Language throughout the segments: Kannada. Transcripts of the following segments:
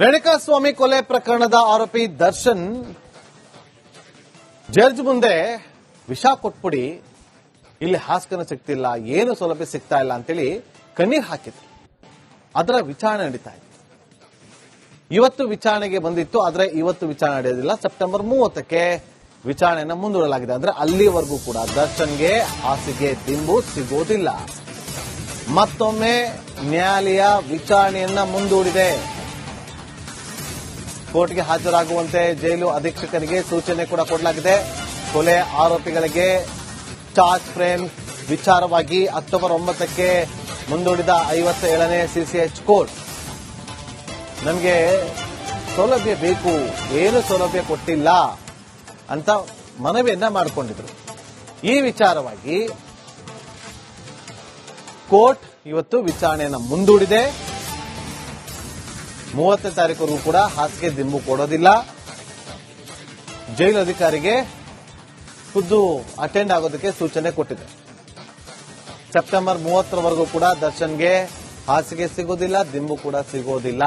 ರೇಣುಕಾಸ್ವಾಮಿ ಕೊಲೆ ಪ್ರಕರಣದ ಆರೋಪಿ ದರ್ಶನ್ ಜಡ್ಜ್ ಮುಂದೆ ವಿಷ ಕೊಟ್ಬಿಡಿ, ಇಲ್ಲಿ ಹಾಸ್ಕನ ಸಿಗ್ತಿಲ್ಲ, ಏನು ಸೌಲಭ್ಯ ಸಿಗ್ತಾ ಇಲ್ಲ ಅಂತೇಳಿ ಕಣ್ಣೀರ್ ಹಾಕಿದ್ರು. ಅದರ ವಿಚಾರಣೆ ನಡೀತಾ ಇತ್ತು. ಇವತ್ತು ವಿಚಾರಣೆಗೆ ಬಂದಿತ್ತು, ಆದರೆ ಇವತ್ತು ವಿಚಾರಣೆ ನಡೆಯೋದಿಲ್ಲ. ಸೆಪ್ಟೆಂಬರ್ 30ಕ್ಕೆ ವಿಚಾರಣೆಯನ್ನು ಮುಂದೂಡಲಾಗಿದೆ. ಅಂದ್ರೆ ಅಲ್ಲಿವರೆಗೂ ಕೂಡ ದರ್ಶನ್ಗೆ ಹಾಸಿಗೆ ದಿಂಬು ಸಿಗೋದಿಲ್ಲ. ಮತ್ತೊಮ್ಮೆ ನ್ಯಾಯಾಲಯ ವಿಚಾರಣೆಯನ್ನ ಮುಂದೂಡಿದೆ. ಕೋರ್ಟ್ಗೆ ಹಾಜರಾಗುವಂತೆ ಜೈಲು ಅಧೀಕ್ಷಕರಿಗೆ ಸೂಚನೆ ಕೂಡ ಕೊಡಲಾಗಿದೆ. ಕೊಲೆ ಆರೋಪಿಗಳಿಗೆ ಚಾರ್ಜ್ ಫ್ರೇಮ್ ವಿಚಾರವಾಗಿ ಅಕ್ಟೋಬರ್ 9ಕ್ಕೆ ಮುಂದೂಡಿದ 57ನೇ ಸಿಸಿಎಚ್ ಕೋರ್ಟ್ ನಮಗೆ ಸೌಲಭ್ಯ ಬೇಕು, ಏನು ಸೌಲಭ್ಯ ಕೊಟ್ಟಿಲ್ಲ ಅಂತ ಮನವಿಯನ್ನ ಮಾಡಿಕೊಂಡಿದ್ರು. ಈ ವಿಚಾರವಾಗಿ ಕೋರ್ಟ್ ಇವತ್ತು ವಿಚಾರಣೆಯನ್ನು ಮುಂದೂಡಿದೆ. 30ನೇ ತಾರೀಕುವರೆಗೂ ಕೂಡ ಹಾಸಿಗೆ ದಿಂಬು ಕೊಡೋದಿಲ್ಲ. ಜೈಲು ಅಧಿಕಾರಿಗೆ ಖುದ್ದು ಅಟೆಂಡ್ ಆಗೋದಕ್ಕೆ ಸೂಚನೆ ಕೊಟ್ಟಿದೆ. ಸೆಪ್ಟೆಂಬರ್ 30ರವರೆಗೂ ಕೂಡ ದರ್ಶನ್ಗೆ ಹಾಸಿಗೆ ಸಿಗೋದಿಲ್ಲ, ದಿಂಬು ಕೂಡ ಸಿಗೋದಿಲ್ಲ.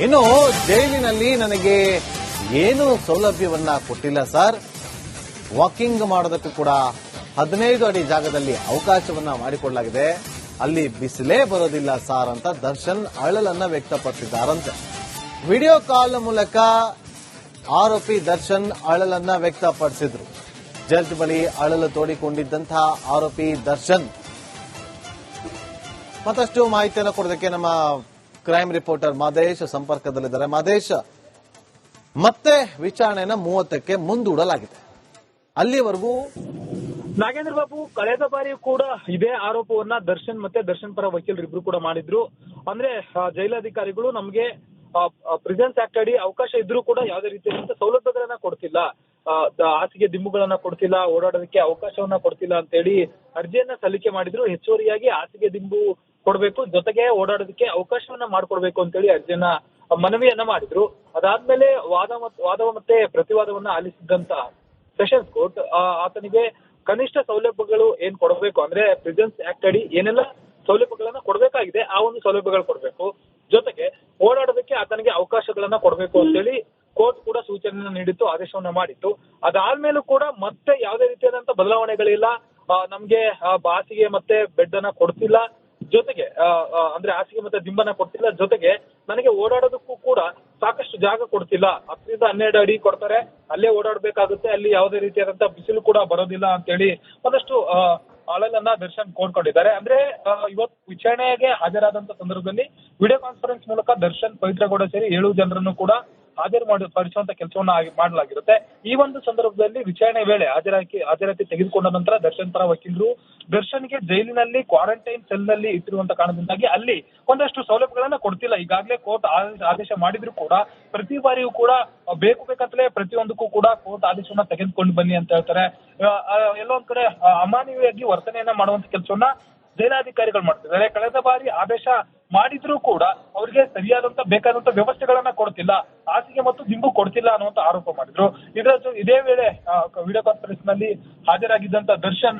ಇನ್ನು ಜೈಲಿನಲ್ಲಿ ನನಗೆ ಏನು ಸೌಲಭ್ಯವನ್ನ ಕೊಟ್ಟಿಲ್ಲ ಸರ್, ವಾಕಿಂಗ್ ಮಾಡೋದಕ್ಕೂ ಕೂಡ 15 ಅಡಿ ಜಾಗದಲ್ಲಿ ಅವಕಾಶವನ್ನ ಮಾಡಿಕೊಡಲಾಗಿದೆ, ಅಲ್ಲಿ ಬಿಸಿಲೇ ಬರೋದಿಲ್ಲ ಸಾರ್ ಅಂತ ದರ್ಶನ್ ಅಳಲನ್ನ ವ್ಯಕ್ತಪಡಿಸಿದ್ದಾರಂತೆ. ವಿಡಿಯೋ ಕಾಲ್ ಮೂಲಕ ಆರೋಪಿ ದರ್ಶನ್ ಅಳಲನ್ನ ವ್ಯಕ್ತಪಡಿಸಿದ್ರು. ಜಡ್ಜ್ ಬಳಿ ಅಳಲು ತೋಡಿಕೊಂಡಿದ್ದಂತಹ ಆರೋಪಿ ದರ್ಶನ್ ಮತ್ತಷ್ಟು ಮಾಹಿತಿಯನ್ನು ಕೊಡೋದಕ್ಕೆ ನಮ್ಮ ಕ್ರೈಮ್ ರಿಪೋರ್ಟರ್ ಮಾದೇಶ್ ಸಂಪರ್ಕದಲ್ಲಿದ್ದಾರೆ. ಮಾದೇಶ್, ಮತ್ತೆ ವಿಚಾರಣೆಯನ್ನು 30ಕ್ಕೆ ಮುಂದೂಡಲಾಗಿದೆ. ಅಲ್ಲಿವರೆಗೂ ನಾಗೇಂದ್ರ ಬಾಬು, ಕಳೆದ ಬಾರಿ ಕೂಡ ಇದೇ ಆರೋಪವನ್ನ ದರ್ಶನ್ ಮತ್ತೆ ದರ್ಶನ್ ಪರ ವಕೀಲರು ಇಬ್ರು ಕೂಡ ಮಾಡಿದ್ರು. ಅಂದ್ರೆ ಜೈಲಾಧಿಕಾರಿಗಳು ನಮ್ಗೆ ಪ್ರಿಸನ್ಸ್ ಆಕ್ಟ್ ಅಡಿ ಅವಕಾಶ ಇದ್ರೂ ಕೂಡ ಯಾವುದೇ ರೀತಿಯಾದಂತ ಸೌಲಭ್ಯಗಳನ್ನ ಕೊಡ್ತಿಲ್ಲ, ಹಾಸಿಗೆ ದಿಂಬುಗಳನ್ನ ಕೊಡ್ತಿಲ್ಲ, ಓಡಾಡೋದಕ್ಕೆ ಅವಕಾಶವನ್ನ ಕೊಡ್ತಿಲ್ಲ ಅಂತ ಹೇಳಿ ಅರ್ಜಿಯನ್ನ ಸಲ್ಲಿಕೆ ಮಾಡಿದ್ರು. ಹೆಚ್ಚುವರಿಯಾಗಿ ಹಾಸಿಗೆ ದಿಂಬು ಕೊಡ್ಬೇಕು, ಜೊತೆಗೆ ಓಡಾಡೋದಕ್ಕೆ ಅವಕಾಶವನ್ನ ಮಾಡ್ಕೊಡ್ಬೇಕು ಅಂತ ಹೇಳಿ ಅರ್ಜಿಯನ್ನ ಮನವಿಯನ್ನ ಮಾಡಿದ್ರು. ಅದಾದ್ಮೇಲೆ ವಾದ ಮತ್ತೆ ಪ್ರತಿವಾದವನ್ನ ಆಲಿಸಿದಂತ ಸೆಷನ್ಸ್ ಕೋರ್ಟ್ ಆತನಿಗೆ ಕನಿಷ್ಠ ಸೌಲಭ್ಯಗಳು ಏನ್ ಕೊಡಬೇಕು, ಅಂದ್ರೆ ಪ್ರಿಸನ್ಸ್ ಆಕ್ಟ್ ಅಡಿ ಏನೆಲ್ಲ ಸೌಲಭ್ಯಗಳನ್ನ ಕೊಡ್ಬೇಕಾಗಿದೆ ಆ ಒಂದು ಸೌಲಭ್ಯಗಳು ಕೊಡ್ಬೇಕು, ಜೊತೆಗೆ ಓಡಾಡೋದಕ್ಕೆ ಆತನಿಗೆ ಅವಕಾಶಗಳನ್ನ ಕೊಡ್ಬೇಕು ಅಂತೇಳಿ ಕೋರ್ಟ್ ಕೂಡ ಸೂಚನೆಯನ್ನ ನೀಡಿತ್ತು, ಆದೇಶವನ್ನ ಮಾಡಿತ್ತು. ಅದಾದ್ಮೇಲೂ ಕೂಡ ಮತ್ತೆ ಯಾವುದೇ ರೀತಿಯಾದಂತ ಬದಲಾವಣೆಗಳಿಲ್ಲ. ನಮ್ಗೆ ಹಾಸಿಗೆ ಮತ್ತೆ ಬೆಡ್ ಅನ್ನ ಕೊಡ್ತಿಲ್ಲ, ಜೊತೆಗೆ ಅಂದ್ರೆ ಹಾಸಿಗೆ ಮತ್ತೆ ದಿಂಬನ್ನ ಕೊಡ್ತಿಲ್ಲ, ಜೊತೆಗೆ ನನಗೆ ಓಡಾಡೋದಕ್ಕೂ ಕೂಡ ಸಾಕಷ್ಟು ಜಾಗ ಕೊಡ್ತಿಲ್ಲ. 10-12 ಅಡಿ ಕೊಡ್ತಾರೆ, ಅಲ್ಲೇ ಓಡಾಡ್ಬೇಕಾಗುತ್ತೆ, ಅಲ್ಲಿ ಯಾವುದೇ ರೀತಿಯಾದಂತ ಬಿಸಿಲು ಕೂಡ ಬರೋದಿಲ್ಲ ಅಂತ ಹೇಳಿ ಒಂದಷ್ಟು ಅಳಲನ್ನ ದರ್ಶನ್ ಕೋರ್ಕೊಂಡಿದ್ದಾರೆ. ಅಂದ್ರೆ ಇವತ್ತು ವಿಚಾರಣೆಗೆ ಹಾಜರಾದಂತ ಸಂದರ್ಭದಲ್ಲಿ ವಿಡಿಯೋ ಕಾನ್ಫರೆನ್ಸ್ ಮೂಲಕ ದರ್ಶನ್, ಪವಿತ್ರಗೌಡ ಸೇರಿ 7 ಜನರನ್ನು ಕೂಡ ಪರಿಸುವಂತ ಕೆಲಸವನ್ನ ಮಾಡಲಾಗಿರುತ್ತೆ. ಈ ಒಂದು ಸಂದರ್ಭದಲ್ಲಿ ವಿಚಾರಣೆ ವೇಳೆ ಹಾಜರಾತಿ ತೆಗೆದುಕೊಂಡ ನಂತರ ದರ್ಶನ್ ಪರ ವಕೀಲರು ದರ್ಶನ್ಗೆ ಜೈಲಿನಲ್ಲಿ ಕ್ವಾರಂಟೈನ್ ಸೆಲ್ ನಲ್ಲಿ ಇಟ್ಟಿರುವಂತ ಕಾರಣದಿಂದಾಗಿ ಅಲ್ಲಿ ಒಂದಷ್ಟು ಸೌಲಭ್ಯಗಳನ್ನ ಕೊಡ್ತಿಲ್ಲ. ಈಗಾಗಲೇ ಕೋರ್ಟ್ ಆದೇಶ ಮಾಡಿದ್ರು ಕೂಡ ಪ್ರತಿ ಬಾರಿಯೂ ಕೂಡ ಬೇಕಂತಲೇ ಪ್ರತಿಯೊಂದಕ್ಕೂ ಕೂಡ ಕೋರ್ಟ್ ಆದೇಶವನ್ನ ತೆಗೆದುಕೊಂಡು ಬನ್ನಿ ಅಂತ ಹೇಳ್ತಾರೆ. ಎಲ್ಲೋ ಒಂದ್ ಕಡೆ ಅಮಾನವೀಯವಾಗಿ ವರ್ತನೆಯನ್ನ ಮಾಡುವಂತ ಕೆಲಸವನ್ನ ಜೈಲಾಧಿಕಾರಿಗಳು ಮಾಡ್ತಿದ್ದಾರೆ. ಕಳೆದ ಬಾರಿ ಆದೇಶ ಮಾಡಿದ್ರೂ ಕೂಡ ಅವರಿಗೆ ಸರಿಯಾದಂತ ಬೇಕಾದಂತ ವ್ಯವಸ್ಥೆಗಳನ್ನ ಕೊಡ್ತಿಲ್ಲ, ಹಾಸಿಗೆ ಮತ್ತು ದಿಂಬು ಕೊಡ್ತಿಲ್ಲ ಅನ್ನುವಂತ ಆರೋಪ ಮಾಡಿದ್ರು. ಇದೇ ವೇಳೆ ವಿಡಿಯೋ ಕಾನ್ಫರೆನ್ಸ್ ನಲ್ಲಿ ಹಾಜರಾಗಿದ್ದಂತ ದರ್ಶನ್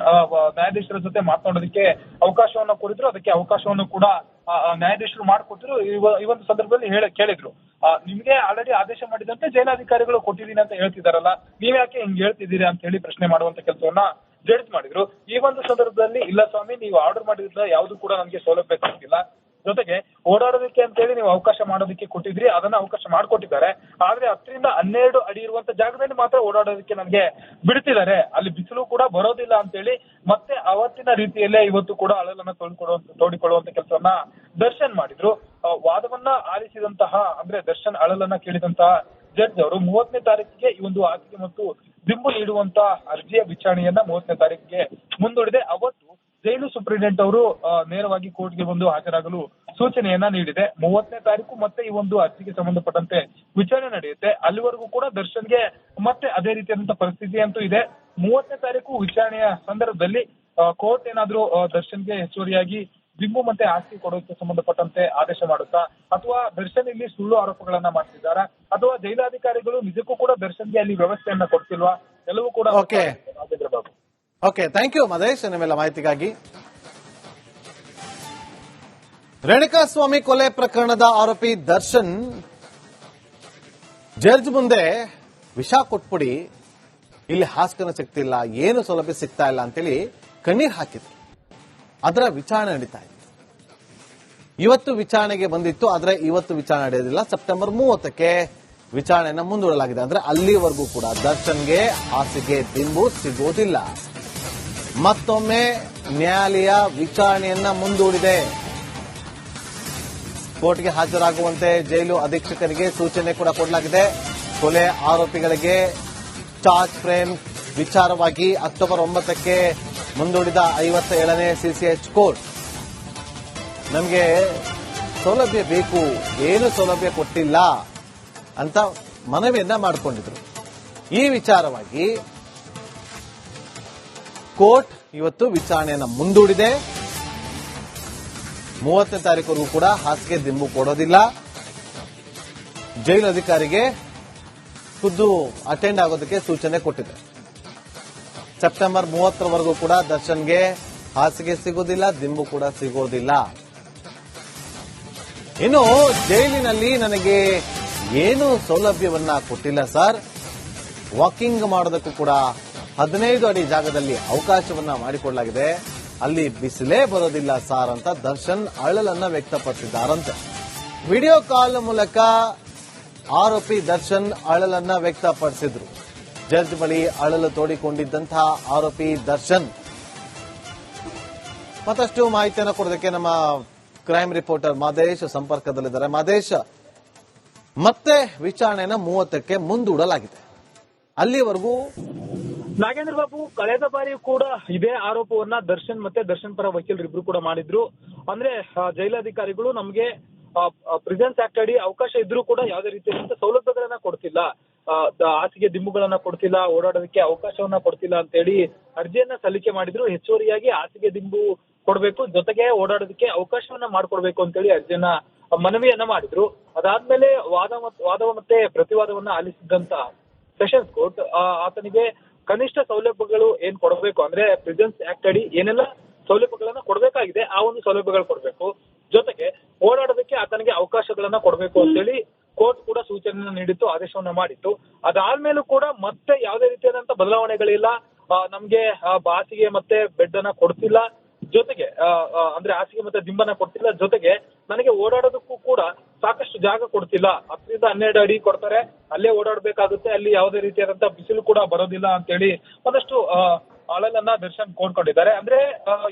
ನ್ಯಾಯಾಧೀಶರ ಜೊತೆ ಮಾತನಾಡೋದಕ್ಕೆ ಅವಕಾಶವನ್ನ ಕೋರಿದ್ರು. ಅದಕ್ಕೆ ಅವಕಾಶವನ್ನು ಕೂಡ ನ್ಯಾಯಾಧೀಶರು ಮಾಡಿಕೊಟ್ಟಿದ್ರು. ಈ ಒಂದು ಸಂದರ್ಭದಲ್ಲಿ ಕೇಳಿದ್ರು, ನಿಮ್ಗೆ ಆಲ್ರೆಡಿ ಆದೇಶ ಮಾಡಿದಂತೆ ಜೈಲಾಧಿಕಾರಿಗಳು ಕೊಟ್ಟಿದ್ದೀನಿ ಅಂತ ಹೇಳ್ತಿದಾರಲ್ಲ, ನೀವ್ ಯಾಕೆ ಹಿಂಗ್ ಹೇಳ್ತಿದ್ದೀರಿ ಅಂತ ಹೇಳಿ ಪ್ರಶ್ನೆ ಮಾಡುವಂತ ಕೆಲಸವನ್ನ ಜಡ್ಜ್ ಮಾಡಿದ್ರು. ಈ ಒಂದು ಸಂದರ್ಭದಲ್ಲಿ ಇಲ್ಲ ಸ್ವಾಮಿ, ನೀವು ಆರ್ಡರ್ ಮಾಡಿದ್ರೆ ಯಾವ್ದು ಕೂಡ ನಮ್ಗೆ ಸೌಲಭ್ಯ ಕೊಟ್ಟಿಲ್ಲ, ಜೊತೆಗೆ ಓಡಾಡೋದಕ್ಕೆ ಅಂತ ಹೇಳಿ ನೀವು ಅವಕಾಶ ಮಾಡೋದಕ್ಕೆ ಕೊಟ್ಟಿದ್ರಿ, ಅದನ್ನ ಅವಕಾಶ ಮಾಡ್ಕೊಟ್ಟಿದ್ದಾರೆ. ಆದ್ರೆ 10-12 ಅಡಿ ಇರುವಂತ ಜಾಗದಲ್ಲಿ ಮಾತ್ರ ಓಡಾಡೋದಕ್ಕೆ ನಮ್ಗೆ ಬಿಡ್ತಿದ್ದಾರೆ, ಅಲ್ಲಿ ಬಿಸಿಲು ಕೂಡ ಬರೋದಿಲ್ಲ ಅಂತ ಹೇಳಿ ಮತ್ತೆ ಅವತ್ತಿನ ರೀತಿಯಲ್ಲೇ ಇವತ್ತು ಕೂಡ ಅಳಲನ್ನ ತೋಡಿಕೊಳ್ಳುವಂತ ಕೆಲಸವನ್ನ ದರ್ಶನ್ ಮಾಡಿದ್ರು. ವಾದವನ್ನ ಆಲಿಸಿದಂತಹ ಅಂದ್ರೆ ದರ್ಶನ್ ಅಳಲನ್ನ ಕೇಳಿದಂತಹ ಜಡ್ಜ್ ಅವರು 30ನೇ ತಾರೀಕಿಗೆ ಈ ಒಂದು ಹಾಸಿಗೆ ಮತ್ತು ದಿಂಬು ನೀಡುವಂತ ಅರ್ಜಿಯ ವಿಚಾರಣೆಯನ್ನ 30ನೇ ತಾರೀಕಿಗೆ ಮುಂದೂಡಿದೆ. ಅವತ್ತು ಜೈಲು ಸೂಪರಿಂಟೆಂಡೆಂಟ್ ಅವರು ನೇರವಾಗಿ ಕೋರ್ಟ್ಗೆ ಬಂದು ಹಾಜರಾಗಲು ಸೂಚನೆಯನ್ನ ನೀಡಿದೆ. 30ನೇ ತಾರೀಕು ಮತ್ತೆ ಈ ಒಂದು ಅರ್ಜಿಗೆ ಸಂಬಂಧಪಟ್ಟಂತೆ ವಿಚಾರಣೆ ನಡೆಯುತ್ತೆ. ಅಲ್ಲಿವರೆಗೂ ಕೂಡ ದರ್ಶನ್ಗೆ ಮತ್ತೆ ಅದೇ ರೀತಿಯಾದಂತಹ ಪರಿಸ್ಥಿತಿ ಅಂತೂ ಇದೆ. 30ನೇ ತಾರೀಕು ವಿಚಾರಣೆಯ ಸಂದರ್ಭದಲ್ಲಿ ಕೋರ್ಟ್ ಏನಾದ್ರೂ ದರ್ಶನ್ಗೆ ಹೆಚ್ಚುವರಿಯಾಗಿ ದಿಂಬು ಮತ್ತೆ ಆಸ್ತಿ ಕೊಡೋಕೆ ಸಂಬಂಧಪಟ್ಟಂತೆ ಆದೇಶ ಮಾಡುತ್ತಾ, ಅಥವಾ ದರ್ಶನ್ ಇಲ್ಲಿ ಸುಳ್ಳು ಆರೋಪಗಳನ್ನ ಮಾಡ್ತಿದ್ದಾರಾ, ಅಥವಾ ಜೈಲಾಧಿಕಾರಿಗಳು ನಿಜಕ್ಕೂ ಕೂಡ ದರ್ಶನ್ಗೆ ಅಲ್ಲಿ ವ್ಯವಸ್ಥೆಯನ್ನ ಕೊಡ್ತಿಲ್ವಾ, ಎಲ್ಲವೂ ಕೂಡ Rajendra Babu. Okay, thank you Madesh ನಿಮ್ಮೆಲ್ಲ ಮಾಹಿತಿಗಾಗಿ. ರೇಣುಕಾಸ್ವಾಮಿ ಕೊಲೆ ಪ್ರಕರಣದ ಆರೋಪಿ ದರ್ಶನ್ ಜಡ್ಜ್ ಮುಂದೆ ವಿಷ ಕೊಟ್ಬಿಡಿ, ಇಲ್ಲಿ ಹಾಸ್ಕನ ಸಿಗ್ತಿಲ್ಲ, ಏನು ಸೌಲಭ್ಯ ಸಿಗ್ತಾ ಇಲ್ಲ ಅಂತೇಳಿ ಕಣ್ಣೀರ್ ಹಾಕಿದ್ರು. ಅದರ ವಿಚಾರಣೆ ನಡೀತಾ ಇತ್ತು. ಇವತ್ತು ವಿಚಾರಣೆಗೆ ಬಂದಿತ್ತು, ಆದ್ರೆ ಇವತ್ತು ವಿಚಾರಣೆ ನಡೆಯೋದಿಲ್ಲ. ಸೆಪ್ಟೆಂಬರ್ 30ಕ್ಕೆ ವಿಚಾರಣೆಯನ್ನ ಮುಂದೂಡಲಾಗಿದೆ. ಅಂದ್ರೆ ಅಲ್ಲಿವರೆಗೂ ಕೂಡ ದರ್ಶನ್ಗೆ ಹಾಸಿಗೆ ದಿಂಬು ಸಿಗೋದಿಲ್ಲ. ಮತ್ತೊಮ್ಮೆ ನ್ಯಾಯಾಲಯ ವಿಚಾರಣೆಯನ್ನ ಮುಂದೂಡಿದೆ. ಕೋರ್ಟ್ಗೆ ಹಾಜರಾಗುವಂತೆ ಜೈಲು ಅಧೀಕ್ಷಕರಿಗೆ ಸೂಚನೆ ಕೂಡ ಕೊಡಲಾಗಿದೆ. ಕೊಲೆ ಆರೋಪಿಗಳಿಗೆ ಚಾರ್ಜ್ ಫ್ರೇಮ್ ವಿಚಾರವಾಗಿ ಅಕ್ಟೋಬರ್ 9ಕ್ಕೆ ಮುಂದೂಡಿದ 57ನೇ ಸಿಸಿಎಚ್ ಕೋರ್ಟ್ ನಮಗೆ ಸೌಲಭ್ಯ ಬೇಕು, ಏನು ಸೌಲಭ್ಯ ಕೊಟ್ಟಿಲ್ಲ ಅಂತ ಮನವಿಯನ್ನ ಮಾಡಿಕೊಂಡಿದ್ರು. ಈ ವಿಚಾರವಾಗಿ ಕೋರ್ಟ್ ಇವತ್ತು ವಿಚಾರಣೆಯನ್ನ ಮುಂದೂಡಿದೆ. 30ನೇ ತಾರೀಕುವರೆಗೂ ಕೂಡ ಹಾಸಿಗೆ ದಿಂಬು ಕೊಡೋದಿಲ್ಲ. ಜೈಲು ಅಧಿಕಾರಿಗೆ ಖುದ್ದು ಅಟೆಂಡ್ ಆಗೋದಕ್ಕೆ ಸೂಚನೆ ಕೊಟ್ಟಿದೆ. ಸೆಪ್ಟೆಂಬರ್ 30ರವರೆಗೂ ಕೂಡ ದರ್ಶನ್ಗೆ ಹಾಸಿಗೆ ಸಿಗೋದಿಲ್ಲ, ದಿಂಬು ಕೂಡ ಸಿಗೋದಿಲ್ಲ. ಇನ್ನು ಜೈಲಿನಲ್ಲಿ ನನಗೆ ಏನು ಸೌಲಭ್ಯವನ್ನ ಕೊಟ್ಟಿಲ್ಲ ಸರ್, ವಾಕಿಂಗ್ ಮಾಡೋದಕ್ಕೂ ಕೂಡ 15 ಅಡಿ ಜಾಗದಲ್ಲಿ ಅವಕಾಶವನ್ನ ಮಾಡಿಕೊಡಲಾಗಿದೆ, ಅಲ್ಲಿ ಬಿಸಿಲೇ ಬರೋದಿಲ್ಲ ಸಾರ್ ಅಂತ ದರ್ಶನ್ ಅಳಲನ್ನ ವ್ಯಕ್ತಪಡಿಸಿದ್ದಾರಂತೆ. ವಿಡಿಯೋ ಕಾಲ್ ಮೂಲಕ ಆರೋಪಿ ದರ್ಶನ್ ಅಳಲನ್ನ ವ್ಯಕ್ತಪಡಿಸಿದ್ರು. ಜಡ್ಜ್ ಬಳಿ ಅಳಲು ತೋಡಿಕೊಂಡಿದ್ದಂತಹ ಆರೋಪಿ ದರ್ಶನ್. ಮತ್ತಷ್ಟು ಮಾಹಿತಿಯನ್ನು ಕೊಡೋದಕ್ಕೆ ನಮ್ಮ ಕ್ರೈಮ್ ರಿಪೋರ್ಟರ್ ಮಾದೇಶ್ ಸಂಪರ್ಕದಲ್ಲಿದ್ದಾರೆ. ಮಾದೇಶ್, ಮತ್ತೆ ವಿಚಾರಣೆಯನ್ನು 30ಕ್ಕೆ ಮುಂದೂಡಲಾಗಿದೆ. ಅಲ್ಲಿವರೆಗೂ ನಾಗೇಂದ್ರ ಬಾಬು, ಕಳೆದ ಬಾರಿ ಕೂಡ ಇದೇ ಆರೋಪವನ್ನ ದರ್ಶನ್ ಮತ್ತೆ ದರ್ಶನ್ ಪರ ವಕೀಲರಿಬ್ರು ಕೂಡ ಮಾಡಿದ್ರು. ಅಂದ್ರೆ ಜೈಲಾಧಿಕಾರಿಗಳು ನಮ್ಗೆ ಪ್ರಿಸನ್ಸ್ ಆಕ್ಟ್ ಅಡಿ ಅವಕಾಶ ಇದ್ರೂ ಕೂಡ ಯಾವುದೇ ರೀತಿಯಾದಂತ ಸೌಲಭ್ಯಗಳನ್ನ ಕೊಡ್ತಿಲ್ಲ, ಹಾಸಿಗೆ ದಿಂಬುಗಳನ್ನ ಕೊಡ್ತಿಲ್ಲ, ಓಡಾಡೋದಕ್ಕೆ ಅವಕಾಶವನ್ನ ಕೊಡ್ತಿಲ್ಲ ಅಂತ ಹೇಳಿ ಅರ್ಜಿಯನ್ನ ಸಲ್ಲಿಕೆ ಮಾಡಿದ್ರು. ಹೆಚ್ಚುವರಿಯಾಗಿ ಹಾಸಿಗೆ ದಿಂಬು ಕೊಡ್ಬೇಕು, ಜೊತೆಗೆ ಓಡಾಡೋದಕ್ಕೆ ಅವಕಾಶವನ್ನ ಮಾಡ್ಕೊಡ್ಬೇಕು ಅಂತ ಹೇಳಿ ಅರ್ಜಿಯನ್ನ ಮನವಿಯನ್ನ ಮಾಡಿದ್ರು. ಅದಾದ್ಮೇಲೆ ವಾದ ಮತ್ತೆ ಪ್ರತಿವಾದವನ್ನ ಆಲಿಸಿದಂತ ಸೆಷನ್ಸ್ ಕೋರ್ಟ್ ಆತನಿಗೆ ಕನಿಷ್ಠ ಸೌಲಭ್ಯಗಳು ಏನ್ ಕೊಡಬೇಕು, ಅಂದ್ರೆ ಪ್ರಿಸನ್ಸ್ ಆಕ್ಟ್ ಅಡಿ ಏನೆಲ್ಲ ಸೌಲಭ್ಯಗಳನ್ನ ಕೊಡ್ಬೇಕಾಗಿದೆ ಆ ಒಂದು ಸೌಲಭ್ಯಗಳು ಕೊಡ್ಬೇಕು, ಜೊತೆಗೆ ಓಡಾಡೋದಕ್ಕೆ ಆತನಿಗೆ ಅವಕಾಶಗಳನ್ನ ಕೊಡ್ಬೇಕು ಅಂತೇಳಿ ಕೋರ್ಟ್ ಕೂಡ ಸೂಚನೆಯನ್ನ ನೀಡಿತ್ತು, ಆದೇಶವನ್ನ ಮಾಡಿತ್ತು. ಅದಾದ್ಮೇಲೂ ಕೂಡ ಮತ್ತೆ ಯಾವುದೇ ರೀತಿಯಾದಂತ ಬದಲಾವಣೆಗಳಿಲ್ಲ. ನಮ್ಗೆ ಹಾಸಿಗೆ ಮತ್ತೆ ಬೆಡ್ ಅನ್ನ ಕೊಡ್ತಿಲ್ಲ, ಜೊತೆಗೆ ಅಂದ್ರೆ ಹಾಸಿಗೆ ಮತ್ತೆ ದಿಂಬನ್ನ ಕೊಡ್ತಿಲ್ಲ, ಜೊತೆಗೆ ನನಗೆ ಓಡಾಡೋದಕ್ಕೂ ಕೂಡ ಸಾಕಷ್ಟು ಜಾಗ ಕೊಡ್ತಿಲ್ಲ. 10-12 ಅಡಿ ಕೊಡ್ತಾರೆ, ಅಲ್ಲೇ ಓಡಾಡ್ಬೇಕಾಗುತ್ತೆ, ಅಲ್ಲಿ ಯಾವುದೇ ರೀತಿಯಾದಂತ ಬಿಸಿಲು ಕೂಡ ಬರೋದಿಲ್ಲ ಅಂತ ಹೇಳಿ ಒಂದಷ್ಟು ಅಳಲನ್ನ ದರ್ಶನ್ ಕೋಡ್ಕೊಂಡಿದ್ದಾರೆ. ಅಂದ್ರೆ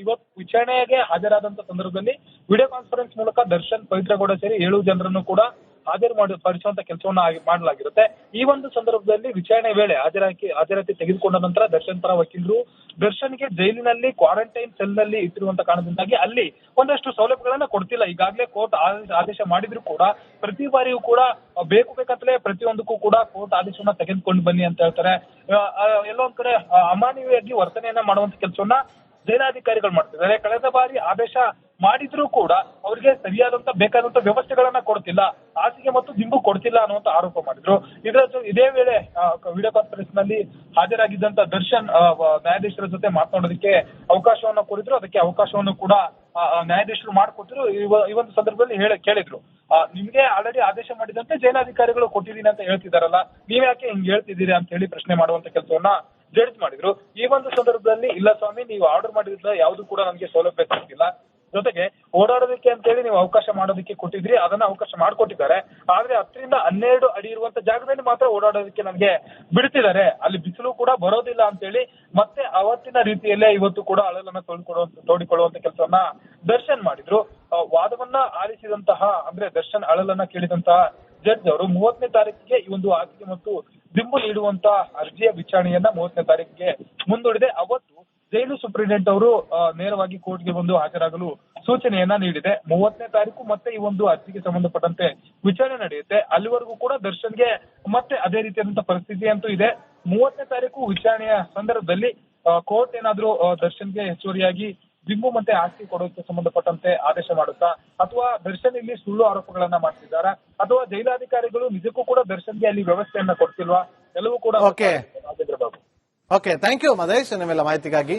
ಇವತ್ತು ವಿಚಾರಣೆಗೆ ಹಾಜರಾದಂತ ಸಂದರ್ಭದಲ್ಲಿ ವಿಡಿಯೋ ಕಾನ್ಫರೆನ್ಸ್ ಮೂಲಕ ದರ್ಶನ್, ಪವಿತ್ರಗೌಡ ಸೇರಿ 7 ಜನರನ್ನು ಕೂಡ ಪರಿಸುವಂತ ಕೆಲಸವನ್ನ ಮಾಡಲಾಗಿರುತ್ತೆ. ಈ ಒಂದು ಸಂದರ್ಭದಲ್ಲಿ ವಿಚಾರಣೆ ವೇಳೆ ಹಾಜರಾತಿ ತೆಗೆದುಕೊಂಡ ನಂತರ ದರ್ಶನ್ ಪರ ವಕೀಲರು ದರ್ಶನ್ಗೆ ಜೈಲಿನಲ್ಲಿ ಕ್ವಾರಂಟೈನ್ ಸೆಲ್ ನಲ್ಲಿ ಇಟ್ಟಿರುವಂತ ಕಾರಣದಿಂದಾಗಿ ಅಲ್ಲಿ ಒಂದಷ್ಟು ಸೌಲಭ್ಯಗಳನ್ನ ಕೊಡ್ತಿಲ್ಲ. ಈಗಾಗಲೇ ಕೋರ್ಟ್ ಆದೇಶ ಮಾಡಿದ್ರು ಕೂಡ ಪ್ರತಿ ಬಾರಿಯೂ ಕೂಡ ಬೇಕಂತಲೇ ಪ್ರತಿಯೊಂದಕ್ಕೂ ಕೂಡ ಕೋರ್ಟ್ ಆದೇಶವನ್ನ ತೆಗೆದುಕೊಂಡು ಬನ್ನಿ ಅಂತ ಹೇಳ್ತಾರೆ. ಎಲ್ಲೋ ಒಂದ್ ಕಡೆ ಅಮಾನವೀಯವಾಗಿ ವರ್ತನೆಯನ್ನ ಮಾಡುವಂತ ಕೆಲಸವನ್ನ ಜೈಲಾಧಿಕಾರಿಗಳು ಮಾಡ್ತಿದ್ದಾರೆ. ಕಳೆದ ಬಾರಿ ಆದೇಶ ಮಾಡಿದ್ರೂ ಕೂಡ ಅವರಿಗೆ ಸರಿಯಾದಂತ ಬೇಕಾದಂತ ವ್ಯವಸ್ಥೆಗಳನ್ನ ಕೊಡ್ತಿಲ್ಲ, ಹಾಸಿಗೆ ಮತ್ತು ದಿಂಬು ಕೊಡ್ತಿಲ್ಲ ಅನ್ನುವಂತ ಆರೋಪ ಮಾಡಿದ್ರು. ಇದೇ ವೇಳೆ ವಿಡಿಯೋ ಕಾನ್ಫರೆನ್ಸ್ ನಲ್ಲಿ ಹಾಜರಾಗಿದ್ದಂತ ದರ್ಶನ್ ನ್ಯಾಯಾಧೀಶರ ಜೊತೆ ಮಾತನಾಡೋದಕ್ಕೆ ಅವಕಾಶವನ್ನ ಕೋರಿದ್ರು. ಅದಕ್ಕೆ ಅವಕಾಶವನ್ನು ಕೂಡ ನ್ಯಾಯಾಧೀಶರು ಮಾಡಿಕೊಟ್ಟಿದ್ರು. ಈ ಒಂದು ಸಂದರ್ಭದಲ್ಲಿ ಕೇಳಿದ್ರು, ನಿಮ್ಗೆ ಆಲ್ರೆಡಿ ಆದೇಶ ಮಾಡಿದಂತೆ ಜೈಲಾಧಿಕಾರಿಗಳು ಕೊಟ್ಟಿದ್ದೀನಿ ಅಂತ ಹೇಳ್ತಿದಾರಲ್ಲ, ನೀವ್ ಯಾಕೆ ಹಿಂಗ್ ಹೇಳ್ತಿದ್ದೀರಿ ಅಂತ ಹೇಳಿ ಪ್ರಶ್ನೆ ಮಾಡುವಂತ ಕೆಲಸವನ್ನ ಜಡ್ಜ್ ಮಾಡಿದ್ರು. ಈ ಒಂದು ಸಂದರ್ಭದಲ್ಲಿ ಇಲ್ಲ ಸ್ವಾಮಿ, ನೀವು ಆರ್ಡರ್ ಮಾಡಿದ್ರೆ ಯಾವ್ದು ಕೂಡ ನಮ್ಗೆ ಸೌಲಭ್ಯ ಸಿಗ್ತಿಲ್ಲ, ಜೊತೆಗೆ ಓಡಾಡೋದಕ್ಕೆ ಅಂತ ಹೇಳಿ ನೀವು ಅವಕಾಶ ಮಾಡೋದಕ್ಕೆ ಕೊಟ್ಟಿದ್ರಿ, ಅದನ್ನ ಅವಕಾಶ ಮಾಡ್ಕೊಟ್ಟಿದ್ದಾರೆ. ಆದ್ರೆ 10-12 ಅಡಿ ಇರುವಂತ ಜಾಗದಲ್ಲಿ ಮಾತ್ರ ಓಡಾಡೋದಕ್ಕೆ ನಮ್ಗೆ ಬಿಡ್ತಿದ್ದಾರೆ, ಅಲ್ಲಿ ಬಿಸಿಲು ಕೂಡ ಬರೋದಿಲ್ಲ ಅಂತ ಹೇಳಿ ಮತ್ತೆ ಅವತ್ತಿನ ರೀತಿಯಲ್ಲೇ ಇವತ್ತು ಕೂಡ ಅಳಲನ್ನ ತೋಡಿಕೊಳ್ಳುವಂತ ಕೆಲಸವನ್ನ ದರ್ಶನ್ ಮಾಡಿದ್ರು. ವಾದವನ್ನ ಆಲಿಸಿದಂತಹ ಅಂದ್ರೆ ದರ್ಶನ್ ಅಳಲನ್ನ ಕೇಳಿದಂತಹ ಜಡ್ಜ್ ಅವರು 30ನೇ ತಾರೀಕಿಗೆ ಈ ಒಂದು ಹಾಸಿಗೆ ಮತ್ತು ದಿಂಬು ನೀಡುವಂತ ಅರ್ಜಿಯ ವಿಚಾರಣೆಯನ್ನ 30ನೇ ತಾರೀಕಿಗೆ ಮುಂದೂಡಿದೆ. ಅವತ್ತು ಜೈಲು ಸೂಪರಿಂಟೆಂಡೆಂಟ್ ಅವರು ನೇರವಾಗಿ ಕೋರ್ಟ್ಗೆ ಬಂದು ಹಾಜರಾಗಲು ಸೂಚನೆಯನ್ನ ನೀಡಿದೆ. 30ನೇ ತಾರೀಕು ಮತ್ತೆ ಈ ಒಂದು ಅರ್ಜಿಗೆ ಸಂಬಂಧಪಟ್ಟಂತೆ ವಿಚಾರಣೆ ನಡೆಯುತ್ತೆ. ಅಲ್ಲಿವರೆಗೂ ಕೂಡ ದರ್ಶನ್ಗೆ ಮತ್ತೆ ಅದೇ ರೀತಿಯಾದಂತಹ ಪರಿಸ್ಥಿತಿ ಅಂತೂ ಇದೆ. 30ನೇ ತಾರೀಕು ವಿಚಾರಣೆಯ ಸಂದರ್ಭದಲ್ಲಿ ಕೋರ್ಟ್ ಏನಾದ್ರೂ ದರ್ಶನ್ಗೆ ಹೆಚ್ಚುವರಿಯಾಗಿ ದಿಂಬು ಮತ್ತೆ ಹಾಸಿಗೆ ಕೊಡೋಕೆ ಸಂಬಂಧಪಟ್ಟಂತೆ ಆದೇಶ ಮಾಡುತ್ತಾ, ಅಥವಾ ದರ್ಶನ್ ಇಲ್ಲಿ ಸುಳ್ಳು ಆರೋಪಗಳನ್ನ ಮಾಡ್ತಿದ್ದಾರಾ, ಅಥವಾ ಜೈಲಾಧಿಕಾರಿಗಳು ನಿಜಕ್ಕೂ ಕೂಡ ದರ್ಶನ್ಗೆ ಅಲ್ಲಿ ವ್ಯವಸ್ಥೆಯನ್ನ ಕೊಡ್ತಿಲ್ವಾ, ಎಲ್ಲವೂ ಕೂಡ ಓಕೆ, ಥ್ಯಾಂಕ್ ಯು ಮದೇಶ್ ನಿಮ್ಮೆಲ್ಲ ಮಾಹಿತಿಗಾಗಿ.